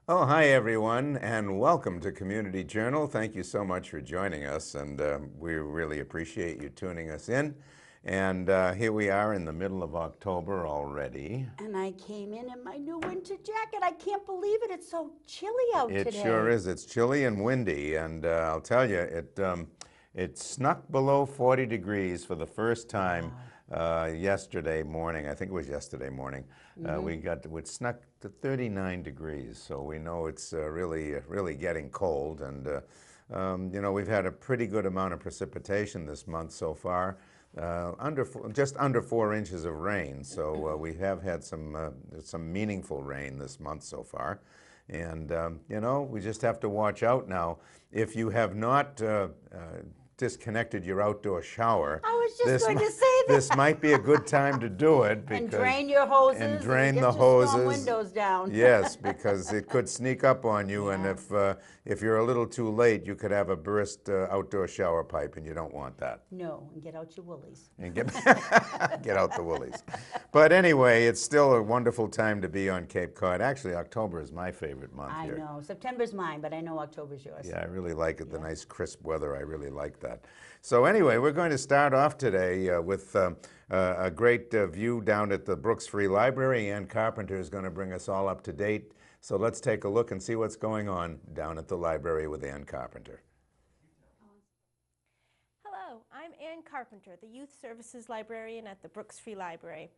Oh, hi everyone, and welcome to Community Journal. Thank you so much for joining us, and we really appreciate you tuning us in. And here we are in the middle of October already. And I came in my new winter jacket. I can't believe it. It's so chilly out It sure today. is. It's chilly and windy, and I'll tell you, it snuck below 40 degrees for the first time Wow. yesterday morning. I think it was yesterday morning. It snuck to 39 degrees, so we know it's really getting cold. And we've had a pretty good amount of precipitation this month so far. Just under 4 inches of rain, so we have had some meaningful rain this month so far. And, we just have to watch out now. If you have not disconnected your outdoor shower, I was just this, going mi- to say this that. might be a good time to do it And because, drain your and hoses and drain the get your storm hoses. windows down. Yes, because it could sneak up on you, and Yeah. if you're a little too late, you could have a burst outdoor shower pipe, and you don't want that. No, and get out your woolies. And get get out the woolies. But anyway, it's still a wonderful time to be on Cape Cod. Actually, October is my favorite month I here. know. September's mine, but I know October's yours. Yeah, I really like it. The nice crisp weather, I really like that. So anyway, we're going to start off today with a great view down at the Brooks Free Library. Ann Carpenter is going to bring us all up to date. So let's take a look and see what's going on down at the library with Ann Carpenter. Hello, I'm Ann Carpenter, the Youth Services Librarian at the Brooks Free Library.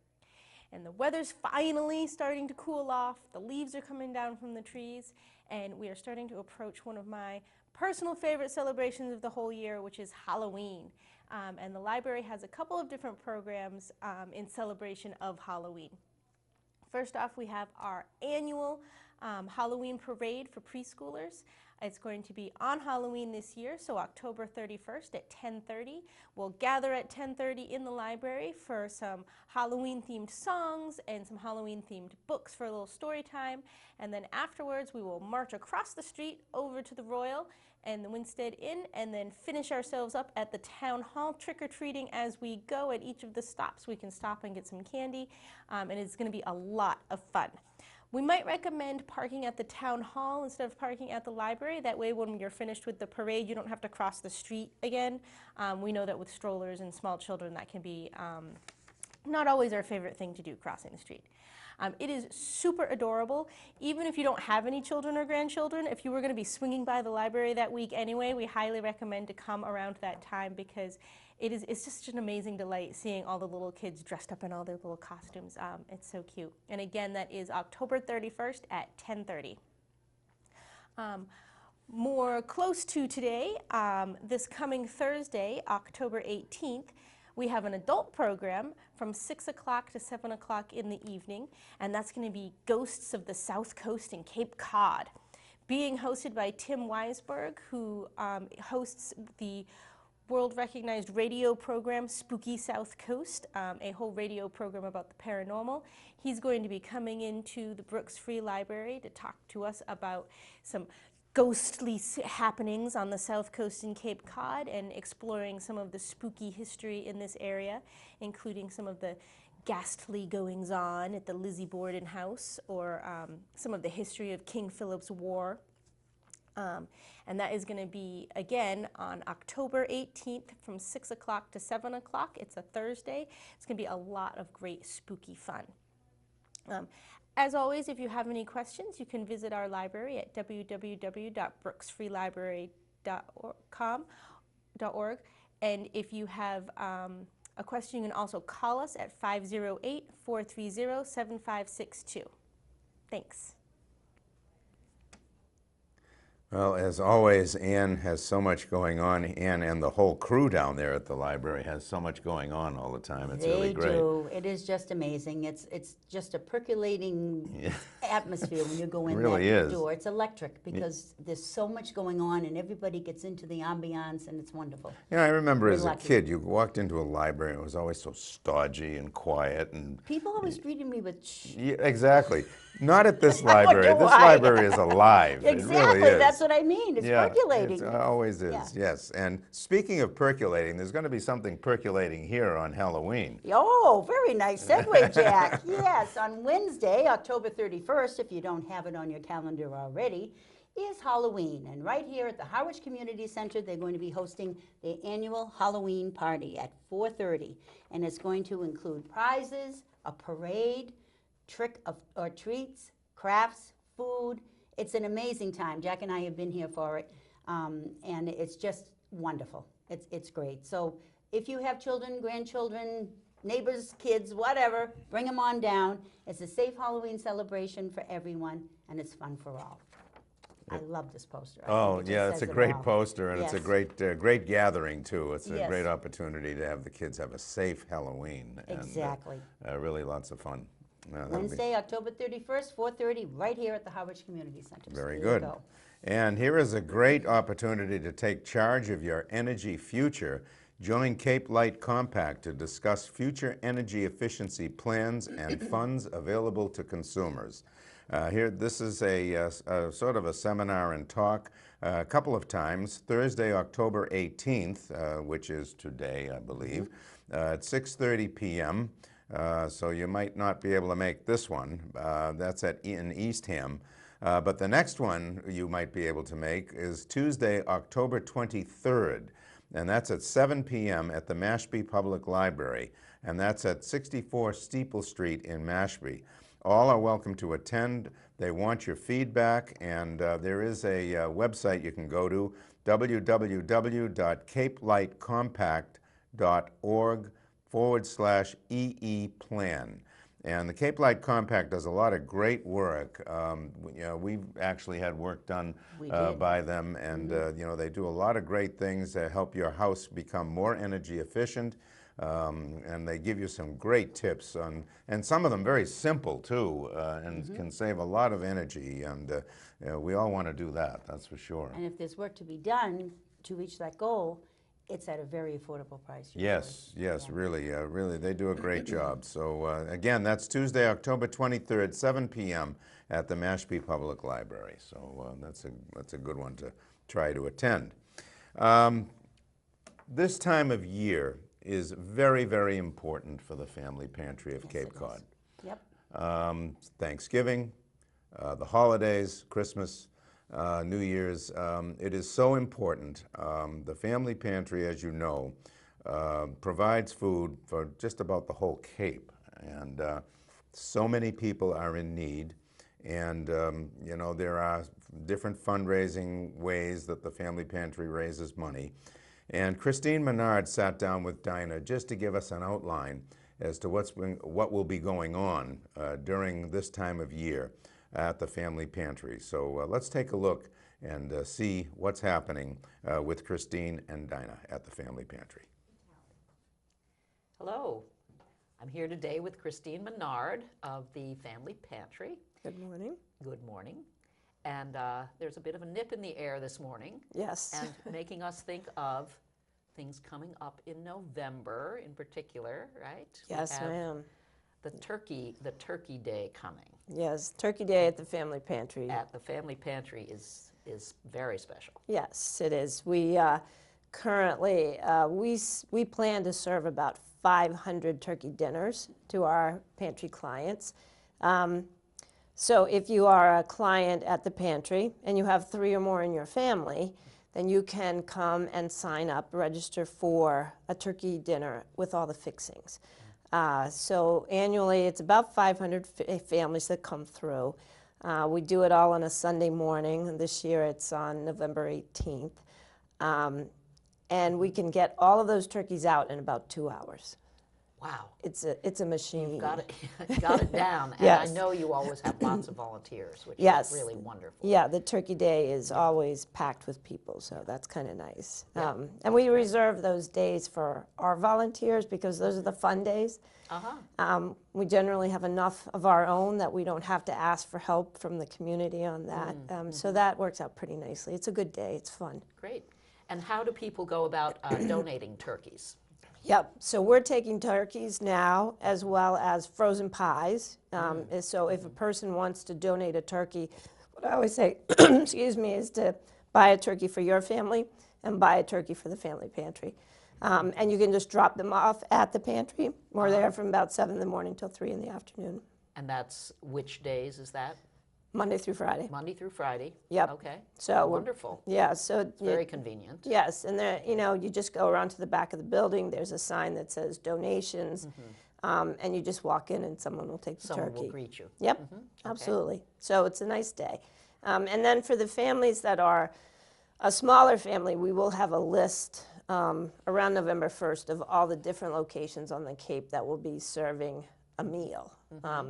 And the weather's finally starting to cool off, the leaves are coming down from the trees, and we are starting to approach one of my personal favorite celebrations of the whole year, which is Halloween. And the library has a couple of different programs in celebration of Halloween. First off, we have our annual Halloween parade for preschoolers. It's going to be on Halloween this year, so October 31st at 10:30. We'll gather at 10:30 in the library for some Halloween-themed songs and some Halloween-themed books for a little story time. And then afterwards, we will march across the street over to the Royal and the Winstead Inn, and then finish ourselves up at the town hall trick-or-treating as we go. At each of the stops, we can stop and get some candy, and it's going to be a lot of fun. We might recommend parking at the town hall instead of parking at the library. That way, when you're finished with the parade, you don't have to cross the street again. We know that with strollers and small children, that can be not always our favorite thing to do, crossing the street. It is super adorable. Even if you don't have any children or grandchildren, if you were going to be swinging by the library that week anyway, we highly recommend to come around that time because it's just an amazing delight seeing all the little kids dressed up in all their little costumes. It's so cute. And again, that is October 31st at 10:30. More close to today, this coming Thursday, October 18th, we have an adult program from 6 o'clock to 7 o'clock in the evening, and that's going to be Ghosts of the South Coast in Cape Cod, being hosted by Tim Weisberg, who hosts the world-recognized radio program Spooky South Coast, a whole radio program about the paranormal. He's going to be coming into the Brooks Free Library to talk to us about some ghostly happenings on the South Coast in Cape Cod and exploring some of the spooky history in this area, including some of the ghastly goings-on at the Lizzie Borden House or some of the history of King Philip's War. And that is going to be, again, on October 18th from 6 o'clock to 7 o'clock. It's a Thursday. It's going to be a lot of great spooky fun. As always, if you have any questions, you can visit our library at www.brooksfreelibrary.org. And if you have a question, you can also call us at 508-430-7562. Thanks. Well, as always, Ann has so much going on. Ann and the whole crew down there at the library has so much going on all the time. It's really great. They do. It is just amazing. It's just a percolating atmosphere when you go in Really that is. door. It's electric because there's so much going on and everybody gets into the ambiance and it's wonderful. Yeah, I remember We're as a lucky. kid, you walked into a library and it was always so stodgy and quiet and People always greeted me with shh. yeah, exactly. Not at this I wonder library. This why. library is alive. It Exactly. really is. that's what I mean. It's percolating. It always is, Yeah. yes. And speaking of percolating, there's going to be something percolating here on Halloween. Oh, very nice segue, Jack. Yes, on Wednesday, October 31st, if you don't have it on your calendar already, is Halloween. And right here at the Harwich Community Center, they're going to be hosting the annual Halloween party at 4:30. And it's going to include prizes, a parade, trick or treats, crafts, food. It's an amazing time. Jack and I have been here for it, and it's just wonderful. It's great. So if you have children, grandchildren, neighbors, kids, whatever, bring them on down. It's a safe Halloween celebration for everyone, and it's fun for all. I love this poster. Oh, yeah, it's a great poster, and it's a Yes. great gathering, too. It's a Yes. great opportunity to have the kids have a safe Halloween. Exactly. And really lots of fun. That'll be Wednesday, October 31st, 4:30, right here at the Harwich Community Center. So very there you good. go. And here is a great opportunity to take charge of your energy future. Join Cape Light Compact to discuss future energy efficiency plans and funds available to consumers. This is a sort of a seminar and talk a couple of times. Thursday, October 18th, which is today, I believe, at 6:30 p.m. So you might not be able to make this one. That's in Eastham. But the next one you might be able to make is Tuesday, October 23rd. And that's at 7 p.m. at the Mashpee Public Library. And that's at 64 Steeple Street in Mashpee. All are welcome to attend. They want your feedback, and there is a website you can go to, www.capelights.org/EE plan. And the Cape Light Compact does a lot of great work. We've actually had work done by them, and they do a lot of great things to help your house become more energy efficient. And they give you some great tips, and some of them very simple too, and can save a lot of energy. And we all want to do that, that's for sure. And if there's work to be done to reach that goal, it's at a very affordable price. Yes, really, they do a great job. So again, that's Tuesday, October 23rd, 7 p.m. at the Mashpee Public Library. So that's a good one to try to attend. This time of year is very, very important for the Family Pantry of Cape Cod. Yep. Thanksgiving, the holidays, Christmas, New Year's. It is so important. The Family Pantry, as you know, provides food for just about the whole Cape. And so many people are in need. And, there are different fundraising ways that the Family Pantry raises money. And Christine Menard sat down with Dinah just to give us an outline as to what will be going on during this time of year at the Family Pantry. So let's take a look and see what's happening with Christine and Dinah at the Family Pantry. Hello, I'm here today with Christine Menard of the Family Pantry. Good morning. Good morning. And there's a bit of a nip in the air this morning. Yes. And making us think of things coming up in November in particular, right? Yes, ma'am. The turkey day coming. Yes, Turkey Day at the Family Pantry. At the Family Pantry is very special. Yes, it is. We currently, we plan to serve about 500 turkey dinners to our pantry clients. So if you are a client at the pantry and you have 3 or more in your family, then you can come and sign up, register for a turkey dinner with all the fixings. So annually, it's about 500 families that come through. We do it all on a Sunday morning, and this year it's on November 18th. And we can get all of those turkeys out in about 2 hours. Wow. It's a machine. You've got it down. And Yes. I know you always have lots of volunteers, which Yes. is really wonderful. Yeah, the Turkey Day is always packed with people, so that's kind of nice. Yeah, And we reserve those days for our volunteers because those are the fun days. We generally have enough of our own that we don't have to ask for help from the community on that. So that works out pretty nicely. It's a good day. It's fun. Great. And how do people go about donating turkeys? Yep, so we're taking turkeys now as well as frozen pies. So if a person wants to donate a turkey, what I always say, excuse me, is to buy a turkey for your family and buy a turkey for the family pantry. And you can just drop them off at the pantry. We're there from about 7 in the morning till 3 in the afternoon, And that's which days is that? Monday through Friday. Monday through Friday? Yep. Okay. So Wonderful. Yeah, so It's very convenient. yes, and there, you just go around to the back of the building. There's a sign that says donations, and you just walk in and someone will take the Someone turkey. will greet you. Yep, absolutely. So it's a nice day. And then for the families that are a smaller family, we will have a list around November 1st of all the different locations on the Cape that will be serving a meal.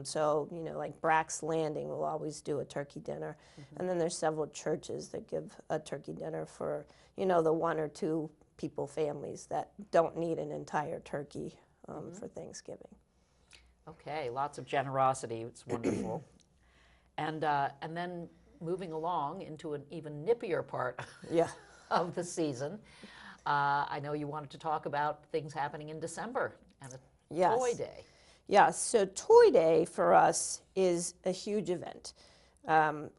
So, like Brack's Landing will always do a turkey dinner. And then there's several churches that give a turkey dinner for, the 1 or 2 people families that don't need an entire turkey for Thanksgiving. Okay, lots of generosity. It's wonderful. And then moving along into an even nippier part Yeah. of the season, I know you wanted to talk about things happening in December and a Yes. toy day. Yeah, so Toy Day for us is a huge event.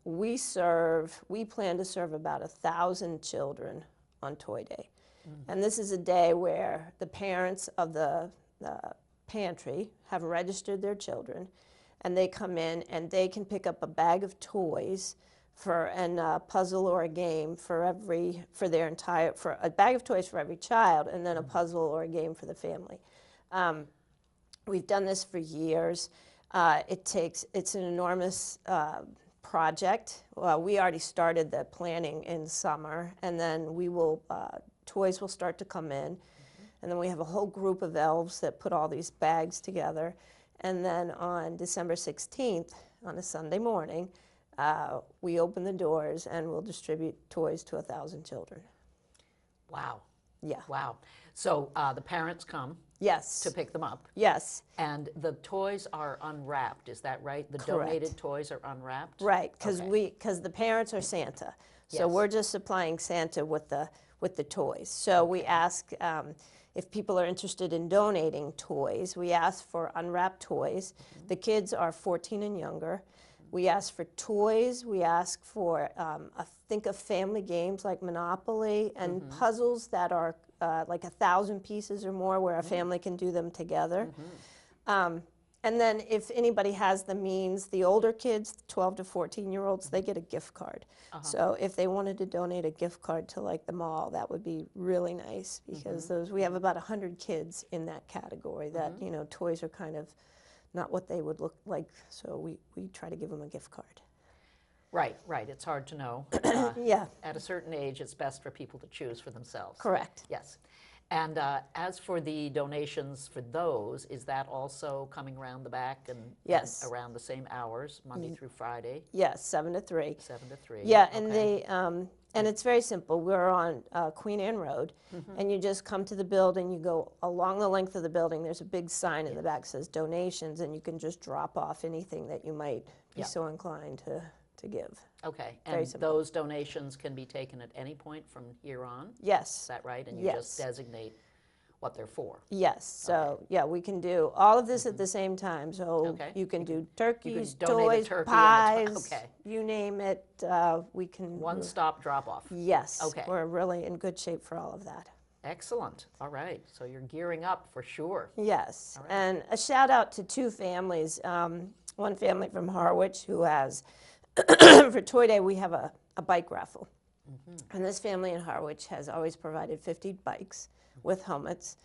We plan to serve about 1,000 children on Toy Day. And this is a day where the parents of the pantry have registered their children, and they come in and they can pick up a bag of toys and a puzzle or a game for a bag of toys for every child, and then a puzzle or a game for the family. We've done this for years. It's an enormous project. We already started the planning in summer, and then toys will start to come in, and then we have a whole group of elves that put all these bags together, and then on December 16th, on a Sunday morning, we open the doors and we'll distribute toys to 1,000 children. Wow. Yeah. Wow. So the parents come Yes. to pick them up, Yes. and the toys are unwrapped. Is that right? The Correct. donated toys are unwrapped? Right, because Okay. the parents are Santa, so Yes. we're just supplying Santa with the toys. So we ask if people are interested in donating toys. We ask for unwrapped toys. The kids are 14 and younger. We ask for toys. We ask for think of family games like Monopoly and puzzles that are like 1,000 pieces or more, where a family can do them together. And then if anybody has the means, the older kids, 12 to 14-year-olds, they get a gift card. So if they wanted to donate a gift card to like the mall, that would be really nice, because we have about 100 kids in that category that, toys are kind of not what they would look like, so we try to give them a gift card. Right, right. It's hard to know. Yeah, At a certain age, it's best for people to choose for themselves. correct. Yes. And as for the donations for those, is that also coming around the back and Yes. around the same hours, Monday through Friday, Yes, 7 to 3. 7 to 3? Yeah, and Okay. and it's very simple. We're on Queen Anne Road, and you just come to the building. You go along the length of the building. There's a big sign in the back that says donations, and you can just drop off anything that you might be Yeah. so inclined to give. Okay, Very and simple. those donations can be taken at any point from here on? Is Yes. that right? And you Yes. just designate what they're for? Yes, so yeah, we can do all of this at the same time. So Okay. you can do turkeys, donate a toys, turkey pies, and okay. you name it. We can. One-stop drop-off? Yes, Okay. we're really in good shape for all of that. Excellent. All right, so you're gearing up for sure. Yes, All right. and a shout out to 2 families. One family from Harwich who has, for Toy Day, we have a bike raffle. And this family in Harwich has always provided 50 bikes with helmets.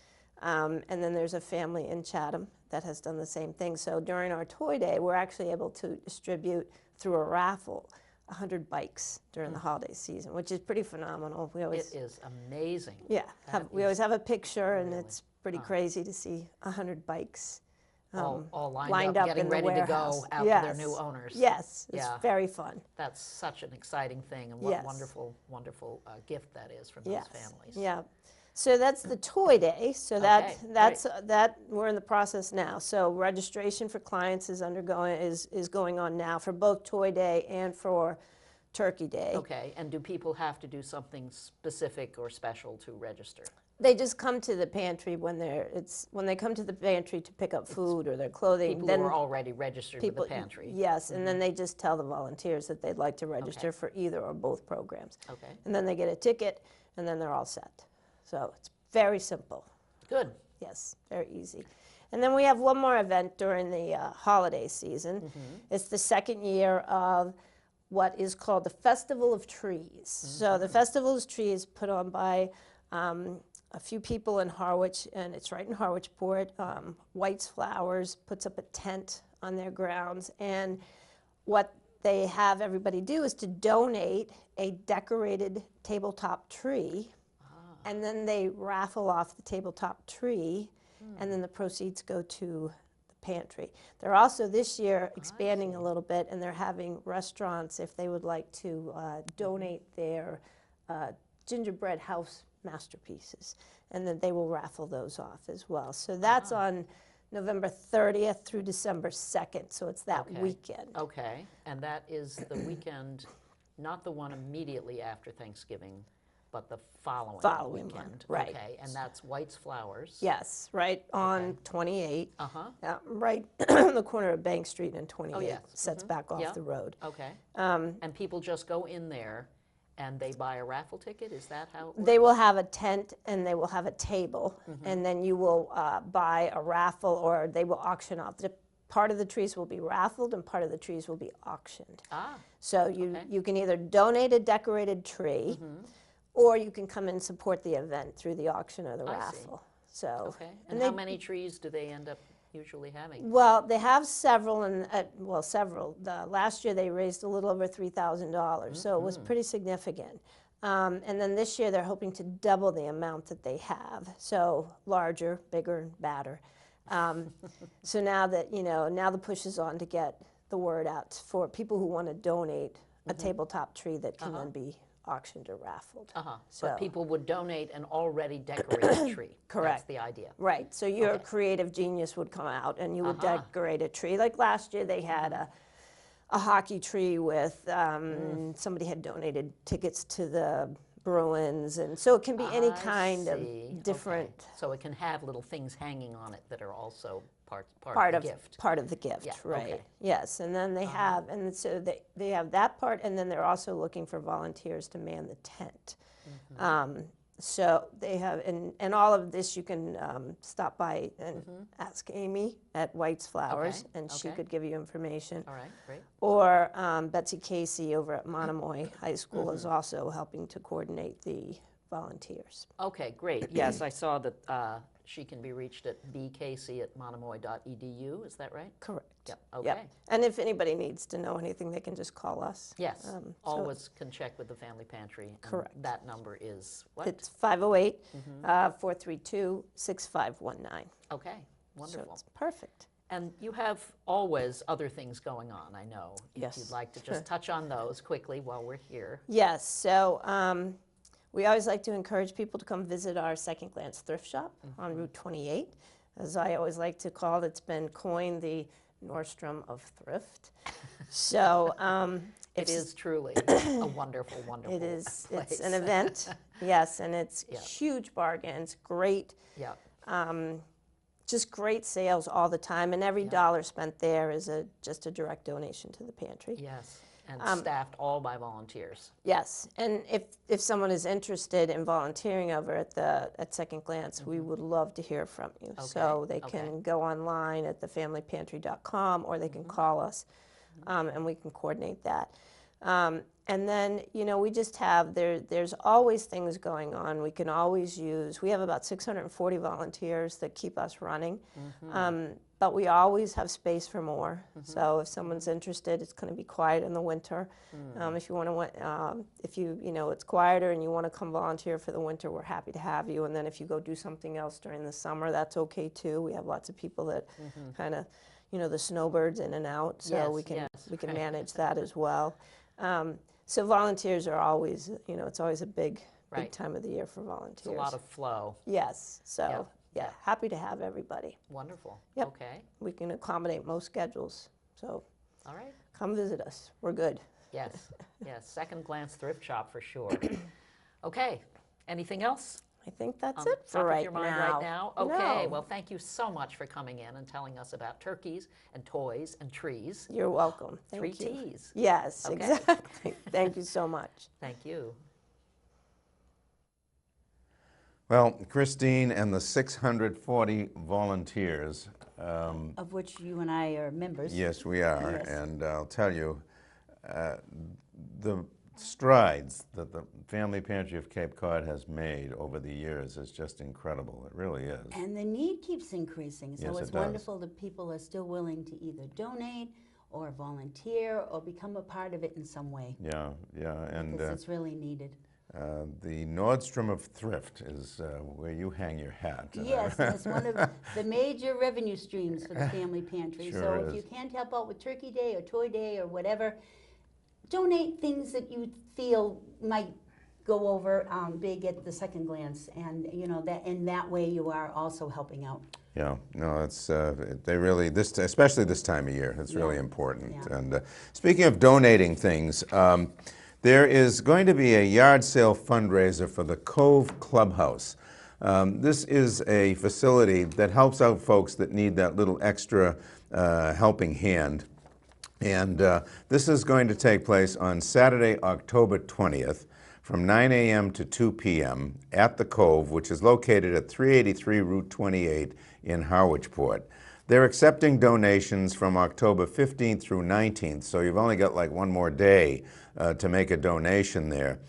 And then there's a family in Chatham that has done the same thing. So during our Toy Day, we're actually able to distribute through a raffle 100 bikes during the holiday season, which is pretty phenomenal. We always, It is amazing. yeah, we always have a picture, and really- it's pretty crazy to see 100 bikes All lined lined up, up getting in the ready warehouse. to go out to their new owners. Yes, it's Yeah. very fun. That's such an exciting thing, and what Yes. wonderful, wonderful gift that is from Yes. those families. Yeah. So that's the Toy Day. So Okay, that we're in the process now. So registration for clients is going on now for both Toy Day and for Turkey Day. Okay, and do people have to do something specific or special to register? They just come to the pantry when they come to the pantry to pick up food or their clothing. People then who are already registered with the pantry? Yes, and then they just tell the volunteers that they'd like to register Okay. for either or both programs. Okay, And then they get a ticket, and then they're all set. So it's very simple. good. Yes, very easy. And then we have one more event during the holiday season. It's the second year of what is called the Festival of Trees. So the Festival of Trees put on by a few people in Harwich, and it's right in Harwichport. White's Flowers puts up a tent on their grounds, and what they have everybody do is to donate a decorated tabletop tree, and then they raffle off the tabletop tree, and then the proceeds go to the pantry. They're also this year expanding a little bit, and they're having restaurants, if they would like to donate their gingerbread house masterpieces, and then they will raffle those off as well. So that's on November 30th through December 2nd, so it's that Okay. weekend. Okay, and that is the weekend, not the one immediately after Thanksgiving, but the following Following weekend. one, right. Okay, and that's White's Flowers. Yes, right on 28, Uh-huh, right on the corner of Bank Street and 28, yes. sets back off Yeah. the road. okay. And people just go in there and they buy a raffle ticket? Is that how it works? They will have a tent and they will have a table, Mm-hmm. and then you will buy a raffle, or they will auction off. Part of the trees will be raffled and part of the trees will be auctioned. Ah, So you can either donate a decorated tree, or you can come and support the event through the auction or the I see. raffle. So, okay. And how many trees do they end up usually having? well, they have several, and several. Last year they raised a little over $3,000, so it was pretty significant. And then this year they're hoping to double the amount that they have, so larger, bigger, and badder. So now that now the push is on to get the word out for people who want to donate a tabletop tree that can then be auctioned or raffled. So people would donate an already decorated tree. Correct. That's the idea. Right, so your creative genius would come out and you would decorate a tree. Like last year, they had a hockey tree with, somebody had donated tickets to the Bruins, and so it can be any I kind of see. different Okay. So it can have little things hanging on it that are also part part of of the gift. part of the gift, Yeah, right? okay. Yes, and then they have, and so they have that part, and then they're also looking for volunteers to man the tent. So they have, and all of this you can stop by and ask Amy at White's Flowers, Okay, and she okay. could give you information. All right, great. Or Betsy Casey over at Monomoy High School is also helping to coordinate the volunteers. Okay, great. Yes, I saw that she can be reached at bcasey@monomoy.edu. Is that right? Correct. Yep, Yep. okay. And if anybody needs to know anything, they can just call us. Yes, So always can check with the family pantry. and Correct. That number is what? It's 508-432-6519. Okay, So wonderful. it's perfect. And you have always other things going on, I know. Yes. If you'd like to just touch on those quickly while we're here. Yes, so we always like to encourage people to come visit our Second Glance thrift shop on Route 28. As I always like to call it, it's been coined the Nordstrom of thrift. So It is truly a wonderful, wonderful it is, place. it's an event, yes, and it's Yeah. huge bargains, great, Yeah, just great sales all the time, and every dollar spent there is just a direct donation to the pantry. yes. And staffed all by volunteers. Yes, and if someone is interested in volunteering over at Second Glance, we would love to hear from you. So they can go online at thefamilypantry.com, or they can call us, and we can coordinate that. And then, we just have, there's always things going on. We can always we have about 640 volunteers that keep us running. But we always have space for more. So if someone's interested, it's going to be quiet in the winter. If you want to, it's quieter and you want to come volunteer for the winter, we're happy to have you. And then if you go do something else during the summer, that's okay too. We have lots of people that kind of, the snowbirds in and out, so Yes, we can yes, right. manage that as well. So volunteers are always, it's always a big Right. time of the year for volunteers. It's a lot of flow. Yes, so Yeah. happy to have everybody. Wonderful. Yep. Okay. We can accommodate most schedules, so All right. come visit us. We're good. Yes, yes, second glance thrift shop for sure. Okay, anything else? I think that's on it for top of right your mind now. right now? Okay, No. well, thank you so much for coming in and telling us about turkeys and toys and trees. You're welcome. Three Thank you. T's. Yes, Okay. exactly. Thank you so much. Thank you. Well, Christine and the 640 volunteers, Of which you and I are members. yes, we are, Yes. and I'll tell you, the strides that the Family Pantry of Cape Cod has made over the years is just incredible. It really is. And the need keeps increasing, so Yes, it's it does. wonderful that people are still willing to either donate or volunteer or become a part of it in some way, Yeah, yeah, and because it's really needed. the Nordstrom of thrift is where you hang your hat. Yes, and it's one of the major revenue streams for the Family Pantry. So Sure if is. you can't help out with Turkey Day or Toy Day or whatever, donate things that you feel might go over big at the second glance, and you know that in that way you are also helping out. Yeah, no, it's they really especially this time of year. It's really Yeah, important. yeah. And speaking of donating things, there is going to be a yard sale fundraiser for the Cove Clubhouse. This is a facility that helps out folks that need that little extra helping hand. And this is going to take place on Saturday, October 20th from 9 a.m. to 2 p.m. at the Cove, which is located at 383 Route 28 in Harwich Port. They're accepting donations from October 15th through 19th, so you've only got like one more day to make a donation there.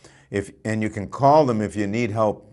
And you can call them if you need help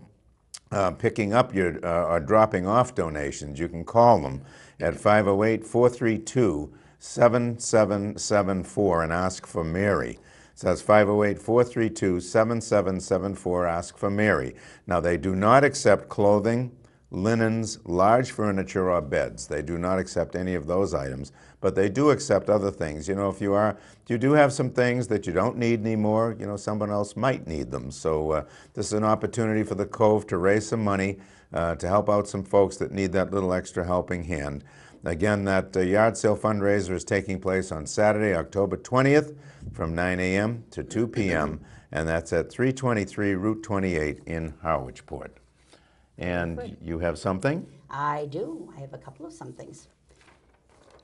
picking up your or dropping off donations. You can call them at 508-432-7774 and ask for Mary. So that's 508-432-7774, ask for Mary. Now, they do not accept clothing, linens, large furniture, or beds. They do not accept any of those items, but they do accept other things. You know, if you do have some things that you don't need anymore, you know, someone else might need them. So this is an opportunity for the Cove to raise some money to help out some folks that need that little extra helping hand. Again, that yard sale fundraiser is taking place on Saturday, October 20th from 9 a.m. to 2 p.m., and that's at 323 Route 28 in Harwich Port. And you have something? I do. I have a couple of somethings.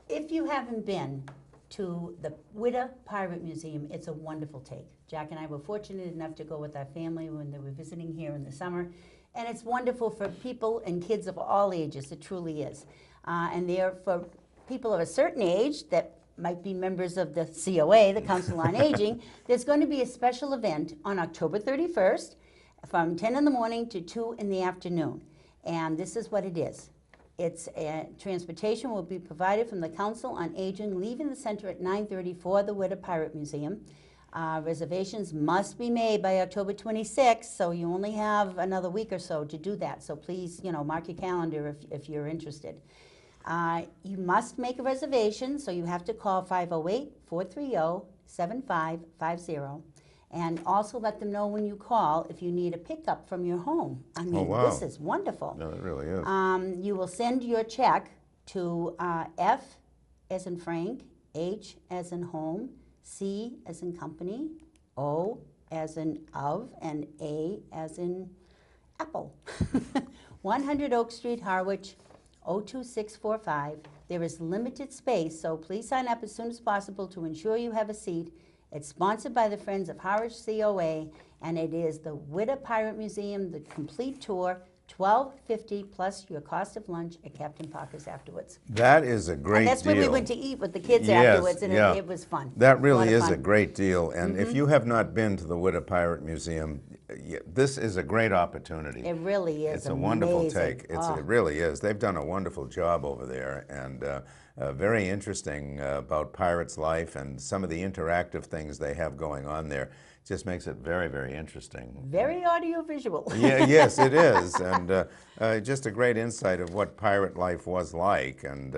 If you haven't been to the Witta Pirate Museum, it's a wonderful take. Jack and I were fortunate enough to go with our family when they were visiting here in the summer, and it's wonderful for people and kids of all ages. It truly is. And there for people of a certain age that might be members of the COA, the Council on Aging, there's going to be a special event on October 31st from 10 in the morning to 2 in the afternoon. And this is what it is. It's transportation will be provided from the Council on Aging, leaving the center at 9:30 for the Witta Pirate Museum. Reservations must be made by October 26th, so you only have another week or so to do that. So please, you know, mark your calendar if you're interested. You must make a reservation, so you have to call 508-430-7550. And also let them know when you call if you need a pickup from your home. I mean, wow. This is wonderful. No, it really is. You will send your check to F as in Frank, H as in home, C as in company, O as in of, and A as in apple. 100 Oak Street, Harwich, 02645. There is limited space, so please sign up as soon as possible to ensure you have a seat. It's sponsored by the Friends of Harwich COA, and it is the Witta Pirate Museum, the complete tour, $12.50 plus your cost of lunch at Captain Parker's afterwards. That is a great And that's deal. where we went to eat with the kids Yes, afterwards, and yeah. it was fun. That really lot of is fun. a great deal. And if you have not been to the Witta Pirate Museum, this is a great opportunity. It really is It's a wonderful amazing. take. It really is. They've done a wonderful job over there, and very interesting about Pirates' life and some of the interactive things they have going on there. Just makes it very, very interesting. Very audiovisual. Yeah, yes, it is, and just a great insight of what pirate life was like, and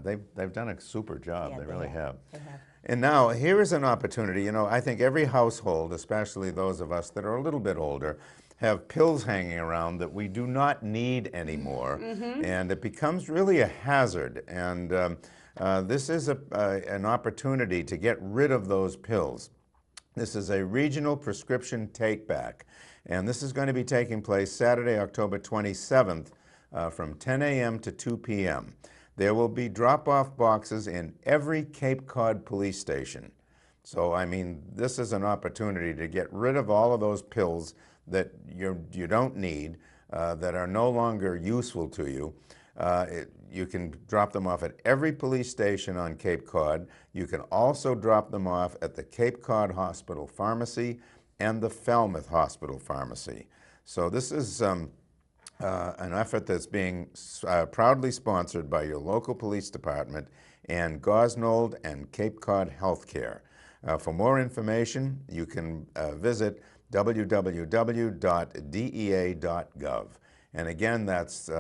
they've done a super job. Yeah, they really have. They have. And now here is an opportunity. You know, I think every household, especially those of us that are a little bit older, have pills hanging around that we do not need anymore, and it becomes really a hazard. And this is an opportunity to get rid of those pills. This is a regional prescription take-back, and this is going to be taking place Saturday, October 27th from 10 a.m. to 2 p.m. There will be drop-off boxes in every Cape Cod police station. So, I mean, this is an opportunity to get rid of all of those pills that you don't need, that are no longer useful to you. You can drop them off at every police station on Cape Cod. You can also drop them off at the Cape Cod Hospital Pharmacy and the Falmouth Hospital Pharmacy. So this is an effort that's being proudly sponsored by your local police department and Gosnold and Cape Cod Healthcare. For more information, you can visit www.dea.gov. And again, that's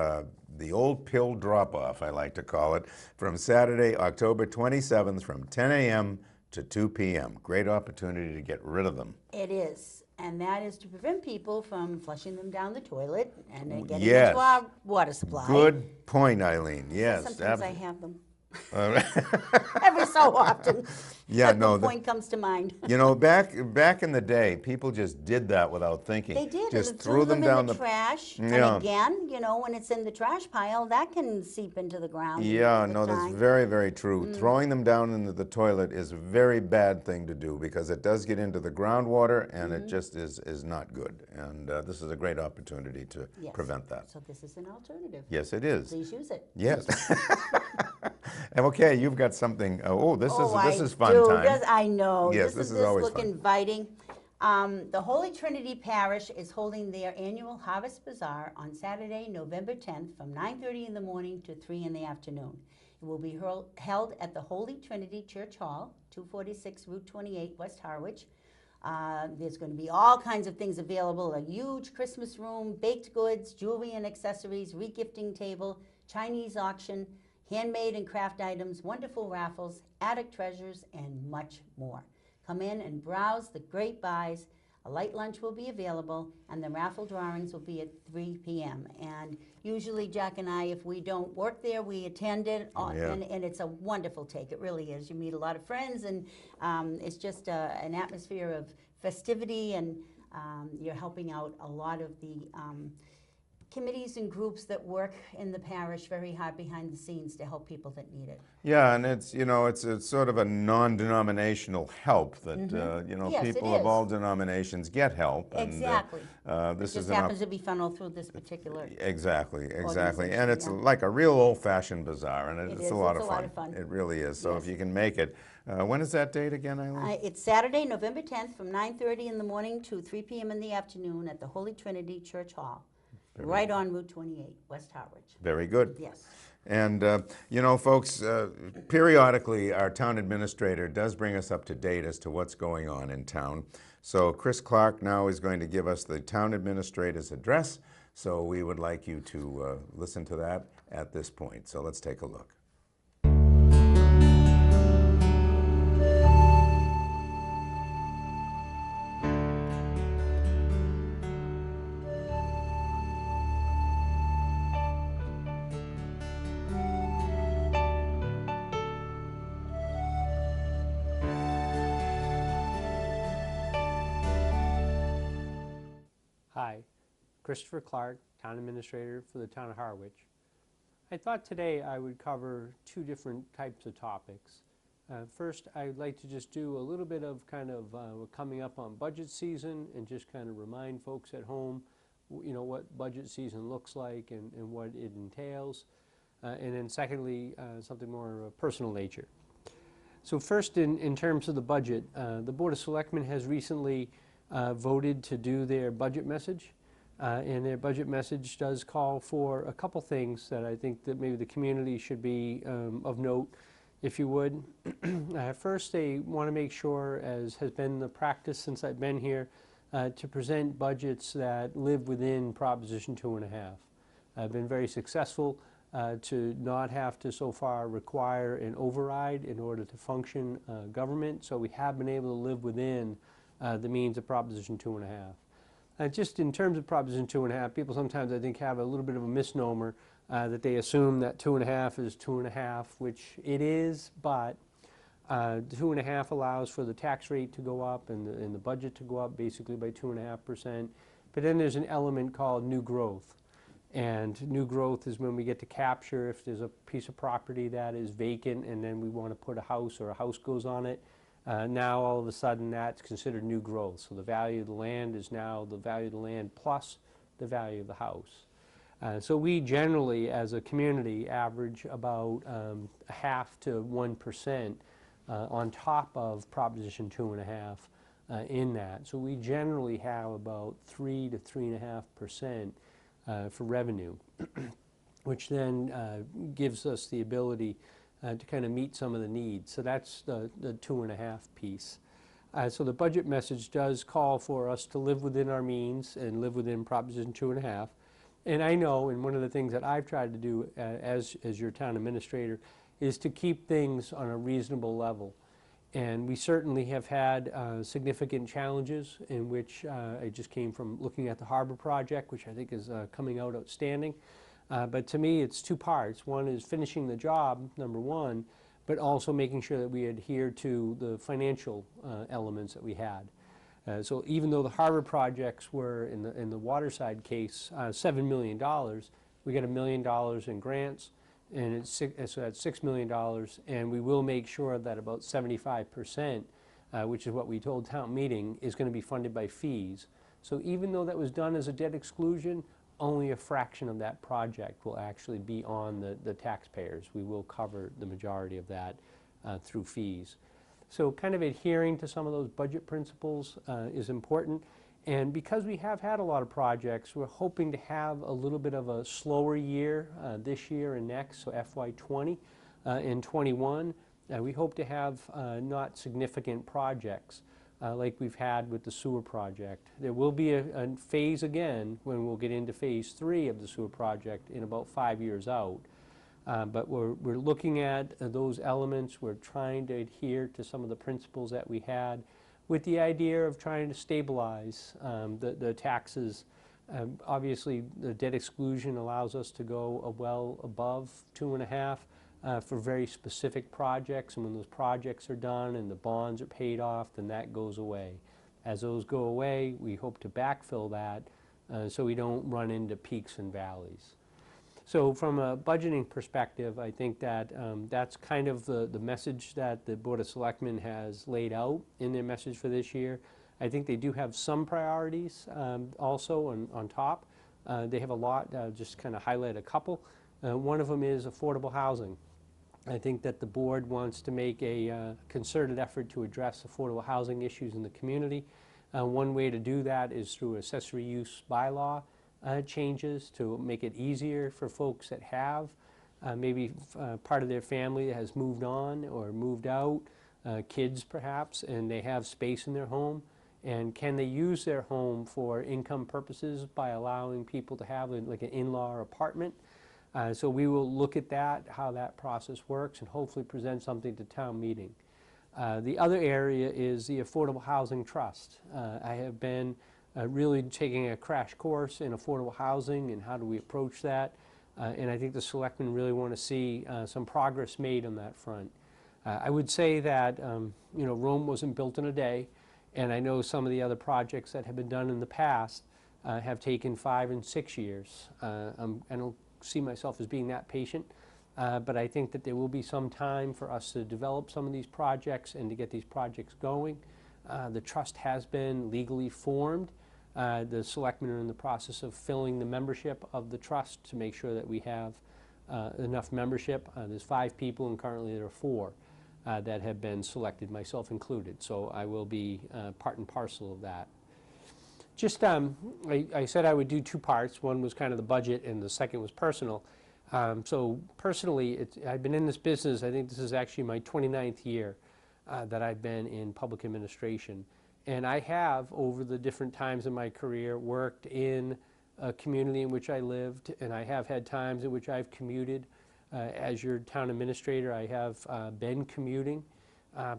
the old pill drop-off, I like to call it, from Saturday, October 27th from 10 a.m. to 2 p.m. Great opportunity to get rid of them. It is, and that is to prevent people from flushing them down the toilet and then getting Yes. into our water supply. Good point, Eileen. Yes. Sometimes I have them. Every so often. Yeah, the no. point comes to mind. You know, back in the day, people just did that without thinking. They did. Just and threw them down in the trash. Yeah. And again, you know, when it's in the trash pile, that can seep into the ground. Yeah, with no, that's time. very, very true. Throwing them down into the toilet is a very bad thing to do because it does get into the groundwater and it just is not good. And this is a great opportunity to Yes. prevent that. So this is an alternative. Yes, it is. Please use it. Yes. Okay, you've got something. Oh, this is fun do. time. I know. Yes, this is always look fun. inviting. The Holy Trinity Parish is holding their annual Harvest Bazaar on Saturday, November 10th from 9:30 in the morning to 3 in the afternoon. It will be held at the Holy Trinity Church Hall, 246 Route 28, West Harwich. There's going to be all kinds of things available, a huge Christmas room, baked goods, jewelry and accessories, regifting table, Chinese auction, handmade and craft items, wonderful raffles, attic treasures, and much more. Come in and browse the great buys. A light lunch will be available, and the raffle drawings will be at 3 p.m. And usually Jack and I, if we don't work there, we attend it, Yeah. and it's a wonderful take. It really is. You meet a lot of friends, and it's just an atmosphere of festivity, and you're helping out a lot of the committees and groups that work in the parish very hard behind the scenes to help people that need it. Yeah, and it's, you know, it's sort of a non-denominational help that, you know, Yes, it people of is. all denominations get help. Exactly. And, It this just is happens to be funneled through this particular. Exactly. And organization, it's yeah. like a real old-fashioned bazaar, and It it's is. a lot It's of a lot fun. of fun. It really is. So Yes. if you can make it, when is that date again, Eileen? It's Saturday, November 10th from 9:30 in the morning to 3 p.m. in the afternoon at the Holy Trinity Church Hall, right on Route 28, West Harwich. Very good. Yes. And, you know, folks, periodically our town administrator does bring us up to date as to what's going on in town. So Chris Clark now is going to give us the town administrator's address. So we would like you to listen to that at this point. So let's take a look. Hi, Christopher Clark, Town Administrator for the Town of Harwich. I thought today I would cover two different types of topics. First, I'd like to just do a little bit of we're coming up on budget season and just kind of remind folks at home, you know, what budget season looks like and what it entails. And then secondly, something more of a personal nature. So first, in terms of the budget, the Board of Selectmen has recently voted to do their budget message. And their budget message does call for a couple things that I think that maybe the community should be of note, if you would. First, they want to make sure, as has been the practice since I've been here, to present budgets that live within Proposition 2.5. I've been very successful to not have to so far require an override in order to function government, so we have been able to live within the means of Proposition 2.5. Just in terms of Proposition 2.5, people sometimes, I think, have a little bit of a misnomer that they assume that 2.5 is 2.5, which it is, but The 2.5 allows for the tax rate to go up and the budget to go up basically by 2.5%. But then there's an element called new growth. And new growth is when we get to capture if there's a piece of property that is vacant and then we want to put a house or a house goes on it. Now all of a sudden that's considered new growth. So the value of the land is now the value of the land plus the value of the house. So we generally, as a community, average about 0.5 to 1% on top of Proposition 2.5 in that. So we generally have about 3 to 3.5% for revenue, which then gives us the ability to kind of meet some of the needs. So that's the 2.5 piece. So the budget message does call for us to live within our means and live within Proposition 2.5. And I know, and one of the things that I've tried to do as your town administrator is to keep things on a reasonable level. And we certainly have had significant challenges in which I just came from looking at the harbor project, which I think is coming out outstanding. But to me, it's two parts. One is finishing the job, number one, but also making sure that we adhere to the financial elements that we had. So even though the harbor projects were, in the waterside case, $7 million, we got $1 million in grants, and so that's $6 million, and we will make sure that about 75%, which is what we told town meeting, is going to be funded by fees. So even though that was done as a debt exclusion, only a fraction of that project will actually be on the taxpayers. We will cover the majority of that through fees. So kind of adhering to some of those budget principles is important. And because we have had a lot of projects, we're hoping to have a little bit of a slower year this year and next, so FY20 and 21. We hope to have not significant projects like we've had with the sewer project. There will be a phase again when we'll get into phase 3 of the sewer project in about 5 years out. But we're looking at those elements. We're trying to adhere to some of the principles that we had with the idea of trying to stabilize the taxes. Obviously, the debt exclusion allows us to go well above 2.5 for very specific projects. And when those projects are done and the bonds are paid off, then that goes away. As those go away, we hope to backfill that so we don't run into peaks and valleys. So from a budgeting perspective, I think that that's kind of the message that the Board of Selectmen has laid out in their message for this year. I think they do have some priorities also on top. They have a lot, just kind of highlight a couple. One of them is affordable housing. I think that the board wants to make a concerted effort to address affordable housing issues in the community. One way to do that is through accessory use bylaw changes to make it easier for folks that have maybe part of their family that has moved on or moved out, kids perhaps, and they have space in their home. And can they use their home for income purposes by allowing people to have like an in-law apartment? So we will look at that, how that process works, and hopefully present something to town meeting. The other area is the Affordable Housing Trust. I have been really taking a crash course in affordable housing and how do we approach that. And I think the selectmen really want to see some progress made on that front. I would say that Rome wasn't built in a day, and I know some of the other projects that have been done in the past have taken 5 and 6 years. I don't see myself as being that patient, but I think that there will be some time for us to develop some of these projects and to get these projects going. The trust has been legally formed. The selectmen are in the process of filling the membership of the trust to make sure that we have enough membership. There's 5 people, and currently there are 4 that have been selected, myself included. So I will be part and parcel of that. Just, I said I would do 2 parts. One was kind of the budget, and the second was personal. So personally, I've been in this business, I think this is actually my 29th year that I've been in public administration. And I have, over the different times in my career, worked in a community in which I lived, and I have had times in which I've commuted. As your town administrator, I have been commuting,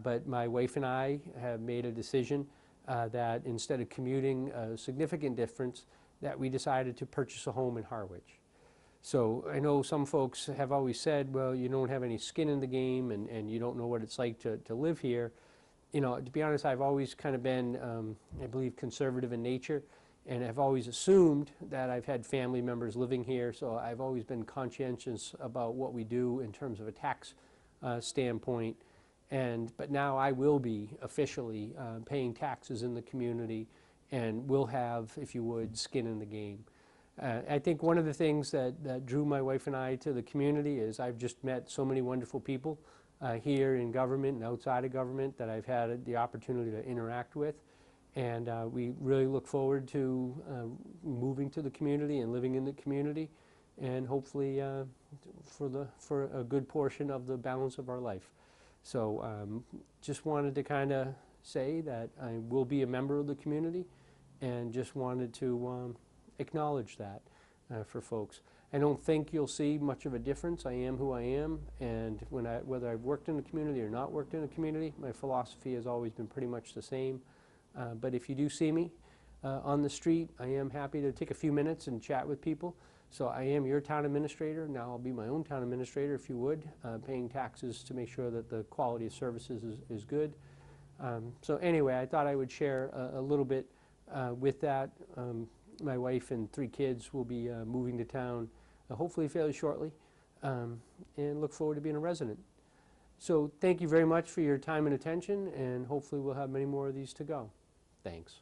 but my wife and I have made a decision that instead of commuting a significant difference, that we decided to purchase a home in Harwich. So I know some folks have always said, well, you don't have any skin in the game and you don't know what it's like to live here. You know, to be honest, I've always kind of been, I believe, conservative in nature, and I've always assumed that I've had family members living here, so I've always been conscientious about what we do in terms of a tax standpoint. But now I will be officially paying taxes in the community and will have, if you would, skin in the game. I think one of the things that drew my wife and I to the community is I've just met so many wonderful people here in government and outside of government that I've had the opportunity to interact with. And we really look forward to moving to the community and living in the community, and hopefully for a good portion of the balance of our life. So just wanted to kind of say that I will be a member of the community, and just wanted to acknowledge that for folks. I don't think you'll see much of a difference. I am who I am, and whether I've worked in the community or not worked in the community, my philosophy has always been pretty much the same. But if you do see me on the street, I am happy to take a few minutes and chat with people. So I am your town administrator. Now I'll be my own town administrator, if you would, paying taxes to make sure that the quality of services is good. So anyway, I thought I would share a little bit with that. My wife and 3 kids will be moving to town hopefully fairly shortly, and look forward to being a resident. So thank you very much for your time and attention, and hopefully we'll have many more of these to go. Thanks.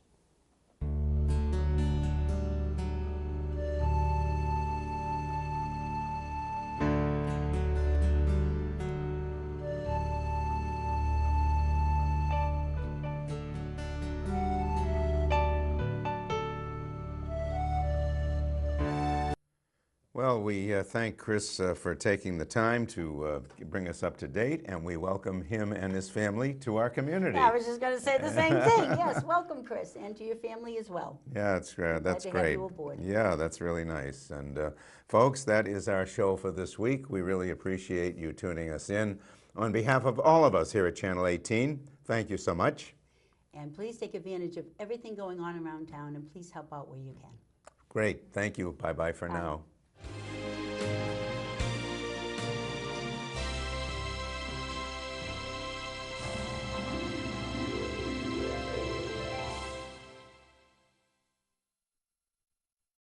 Well, we thank Chris for taking the time to bring us up to date, and we welcome him and his family to our community. I was just going to say the same thing. Yes, welcome, Chris, and to your family as well. Yeah, that's Glad to great. have you aboard. Yeah, that's really nice. And folks, that is our show for this week. We really appreciate you tuning us in. On behalf of all of us here at Channel 18, thank you so much. And please take advantage of everything going on around town, and please help out where you can. Great. Thank you. Bye-bye for now.